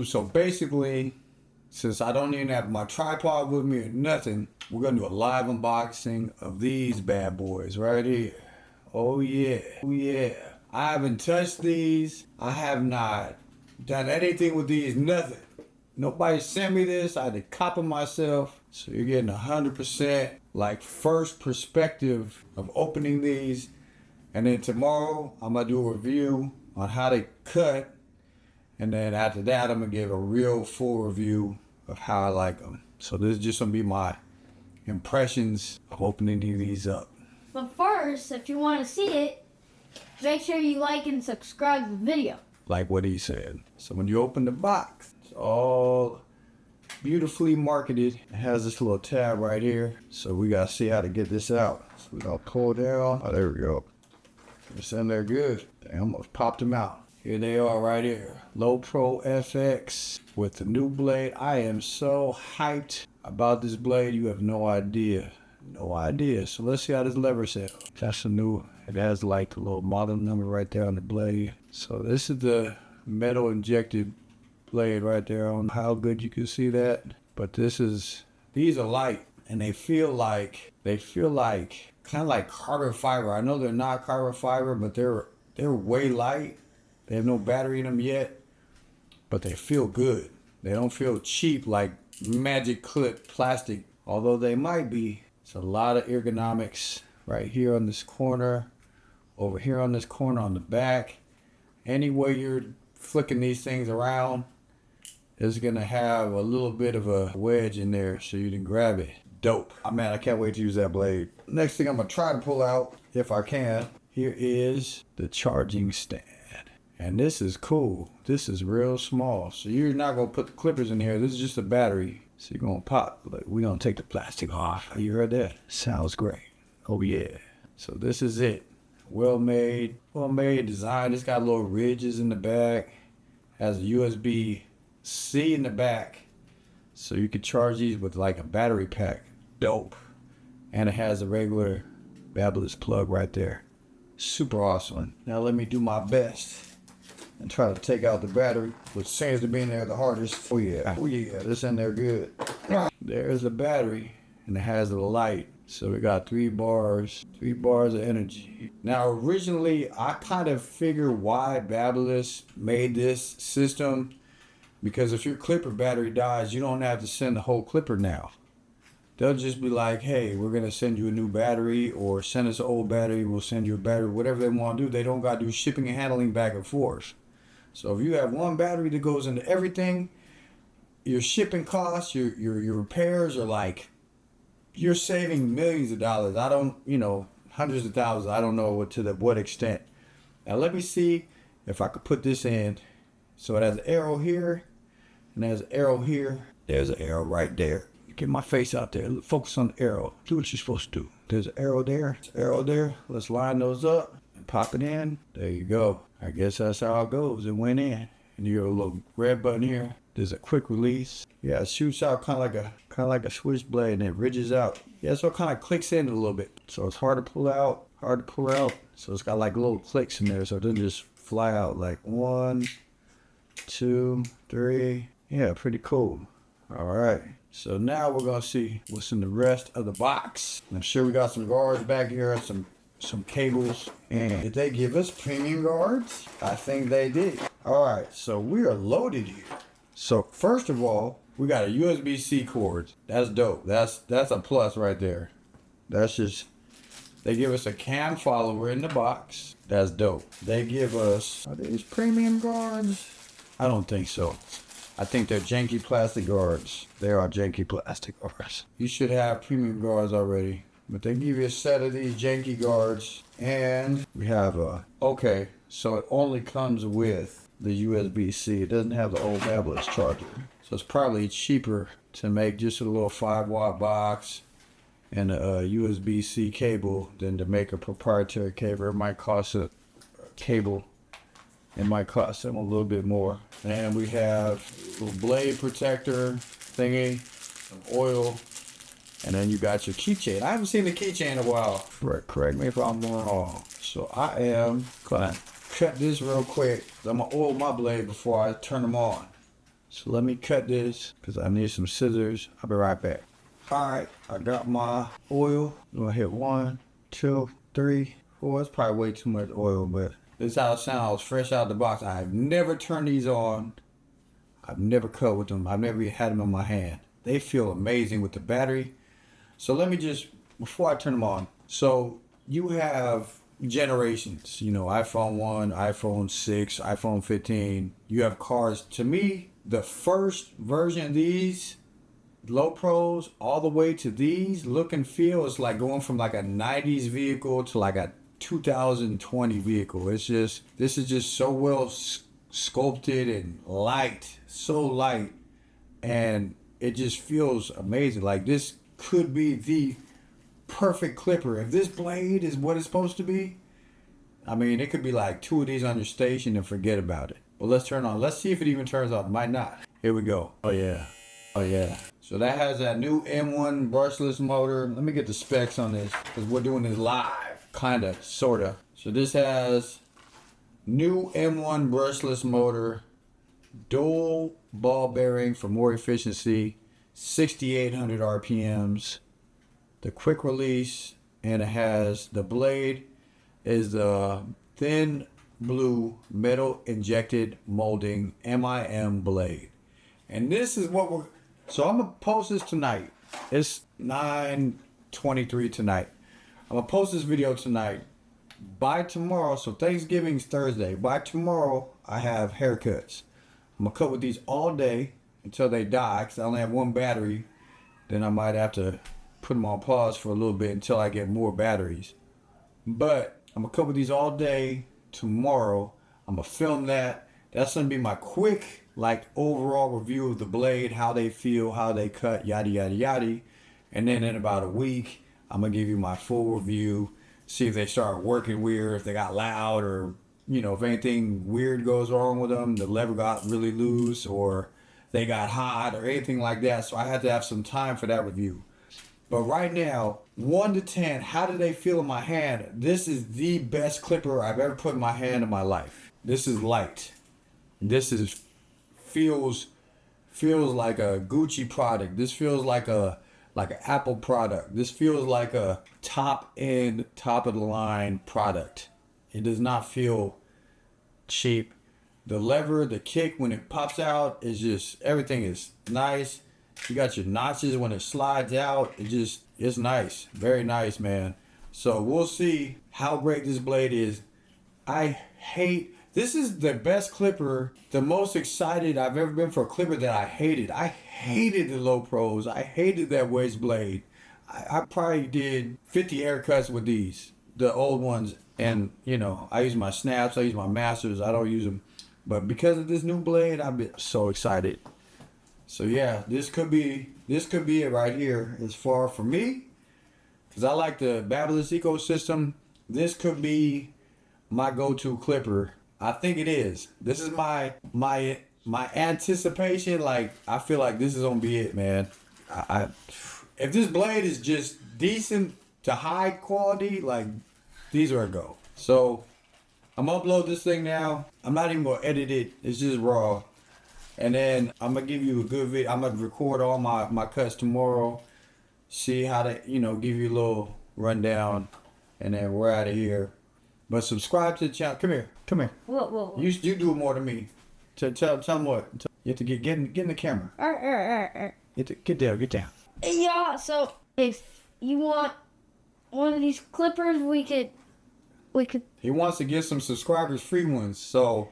So basically, since I don't even have my tripod with me or nothing, we're gonna do a live unboxing of these bad boys right here. Oh yeah, oh yeah. I haven't touched these. I have not done anything with these, nothing. Nobody sent me this. I had to cop it myself. So you're getting 100% like first perspective of opening these. And then tomorrow I'm gonna do a review on how they cut. And then after that, I'm gonna give a real full review of how I like them. So this is just gonna be my impressions of opening these up. But first, if you want to see it, make sure you like and subscribe to the video. Like what he said. So when you open the box, it's all beautifully marketed. It has this little tab right here. So we gotta see how to get this out. So we gotta pull down. Oh, there we go. It's in there good. They almost popped them out. Here they are right here. Low Pro FX with the new blade. I am so hyped about this blade. You have no idea. No idea. So let's see how this lever set. That's a new, it has like the little model number right there on the blade. So this is the metal injected blade right there. I don't know how good you can see that. But these are light and they feel like kind of like carbon fiber. I know they're not carbon fiber, but they're way light. They have no battery in them yet, but they feel good. They don't feel cheap like magic clip plastic, although they might be. It's a lot of ergonomics right here on this corner, over here on this corner on the back. Any way you're flicking these things around, it's gonna have a little bit of a wedge in there so you can grab it. Dope. Oh, man, I can't wait to use that blade. Next thing I'm gonna try to pull out, if I can, here is the charging stand. And this is cool. This is real small. So you're not gonna put the clippers in here. This is just a battery. So you're gonna pop. Like, we're gonna take the plastic off. You heard that? Sounds great. Oh yeah. So this is it. Well made design. It's got little ridges in the back. Has a USB-C in the back. So you can charge these with like a battery pack. Dope. And it has a regular Babyliss plug right there. Super awesome. Now let me do my best and try to take out the battery, which seems to be in there the hardest. Oh yeah, this in there good. There's the battery, and it has a light. So we got 3 bars of energy. Now originally, I kind of figured why Babyliss made this system, because if your clipper battery dies, you don't have to send the whole clipper now. They'll just be like, hey, we're gonna send you a new battery, or send us an old battery, we'll send you a battery, whatever they want to do. They don't gotta do shipping and handling back and forth. So if you have one battery that goes into everything, your shipping costs, your repairs are like, you're saving millions of dollars. I don't, hundreds of thousands. I don't know to what extent. Now let me see if I could put this in. So it has an arrow here, and there's an arrow here. There's an arrow right there. Get my face out there. Focus on the arrow. Do what you're supposed to do. There's an arrow there. There's an arrow there. Let's line those up and pop it in. There you go. I guess that's how it goes. It went in. And you got a little red button here. There's a quick release. Yeah, it shoots out kind of like a switchblade, and it ridges out. Yeah, so it kind of clicks in a little bit. So it's hard to pull out. So it's got like little clicks in there, so it doesn't just fly out. Like 1, 2, 3. Yeah, pretty cool. All right. So now we're gonna see what's in the rest of the box. I'm sure we got some guards back here and some cables. And did they give us premium guards? I think they did. All right, so we are loaded here. So first of all, we got a USB-C cord. That's dope. That's a plus right there. That's just, they give us a cam follower in the box. That's dope. They give us, are these premium guards? I don't think so. I think they're janky plastic guards. They are janky plastic guards. You should have premium guards already. But they give you a set of these janky guards. And we have okay, so it only comes with the USB-C. It doesn't have the old Babyliss charger. So it's probably cheaper to make just a little 5-watt box and a USB-C cable than to make a proprietary cable. It might cost a cable. It might cost them a little bit more. And we have a little blade protector thingy, some oil, and then you got your keychain. I haven't seen the keychain in a while. Correct me if I'm wrong. So I am gonna cut this real quick. I'm gonna oil my blade before I turn them on. So let me cut this because I need some scissors. I'll be right back. All right, I got my oil. I'm gonna hit 1, 2, 3, 4. It's probably way too much oil, but this is how it sounds fresh out of the box. I've never turned these on. I've never cut with them. I've never even had them in my hand. They feel amazing with the battery. So let me just, before I turn them on, so you have generations, you know, iPhone 1, iPhone 6, iPhone 15. You have cars. To me, the first version of these low pros all the way to these look and feel is like going from like a 90s vehicle to like a 2020 vehicle. It's just, this is just so well sculpted and light, so light, and it just feels amazing. Like this could be the perfect clipper. If this blade is what it's supposed to be, I mean, it could be like 2 of these on your station and forget about it. But let's turn on. Let's see if it even turns on. It might not. Here we go. Oh yeah. Oh yeah. So that has that new M1 brushless motor. Let me get the specs on this because we're doing this live, kinda, sorta. So this has new M1 brushless motor, dual ball bearing for more efficiency, 6,800 RPMs, the quick release, and it has the blade is the thin blue metal injected molding MIM blade. And this is what we're, so I'm gonna post this tonight. It's 9:23 tonight. I'm gonna post this video tonight. By tomorrow, so Thanksgiving's Thursday. By tomorrow, I have haircuts. I'm gonna cut with these all day until they die, because I only have one battery. Then I might have to put them on pause for a little bit until I get more batteries. But I'm gonna cut with these all day tomorrow. I'm gonna film that. That's gonna be my quick, like, overall review of the blade, how they feel, how they cut, yada yada yada. And then in about a week, I'm gonna give you my full review. See if they start working weird, if they got loud, or, you know, if anything weird goes wrong with them, the lever got really loose, or they got hot, or anything like that. So I had to have some time for that review. But right now, 1 to 10, how do they feel in my hand? This is the best clipper I've ever put in my hand in my life. This is light. This is feels like a Gucci product. This feels like an Apple product. This feels like a top end, top of the line product. It does not feel cheap. The lever, the kick when it pops out is just, everything is nice. You got your notches when it slides out. It's nice. Very nice, man. So we'll see how great this blade is. This is the best clipper, the most excited I've ever been for a clipper that I hated. I hated the low pros. I hated that wedge blade. I probably did 50 haircuts with these, the old ones. And, you know, I use my snaps, I use my masters, I don't use them. But because of this new blade, I've been so excited. So yeah, this could be it right here. As far for me, because I like the Babyliss ecosystem, this could be my go-to clipper. I think it is. This is my anticipation. Like, I feel like this is gonna be it, man. If this blade is just decent to high quality, like, these are a go. So I'm gonna upload this thing now. I'm not even gonna edit it. It's just raw. And then I'm gonna give you a good video. I'm gonna record all my cuts tomorrow. See how to, you know, give you a little rundown. And then we're out of here. But subscribe to the channel. Come here. Whoa. You do it more than me. Tell them what. You have to get in the camera. Get down. Yeah, so if you want one of these clippers, we could. He wants to get some subscribers, free ones. So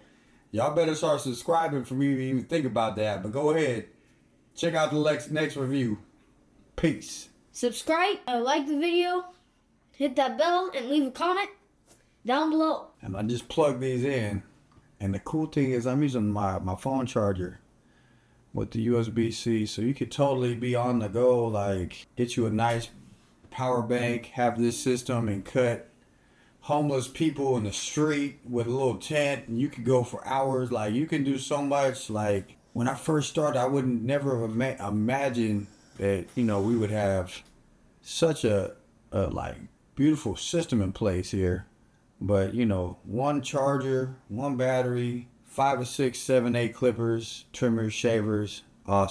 y'all better start subscribing for me to even think about that. But go ahead. Check out the next review. Peace. Subscribe, like the video, hit that bell, and leave a comment down below. And I just plug these in. And the cool thing is I'm using my phone charger with the USB-C. So you could totally be on the go, like get you a nice power bank, have this system, and cut homeless people in the street with a little tent, and you could go for hours. Like, you can do so much. Like, when I first started, I would never have imagined that, you know, we would have such a like beautiful system in place here. But, you know, one charger, one battery, 5 or 6, 7, 8 clippers, trimmers, shavers. Awesome.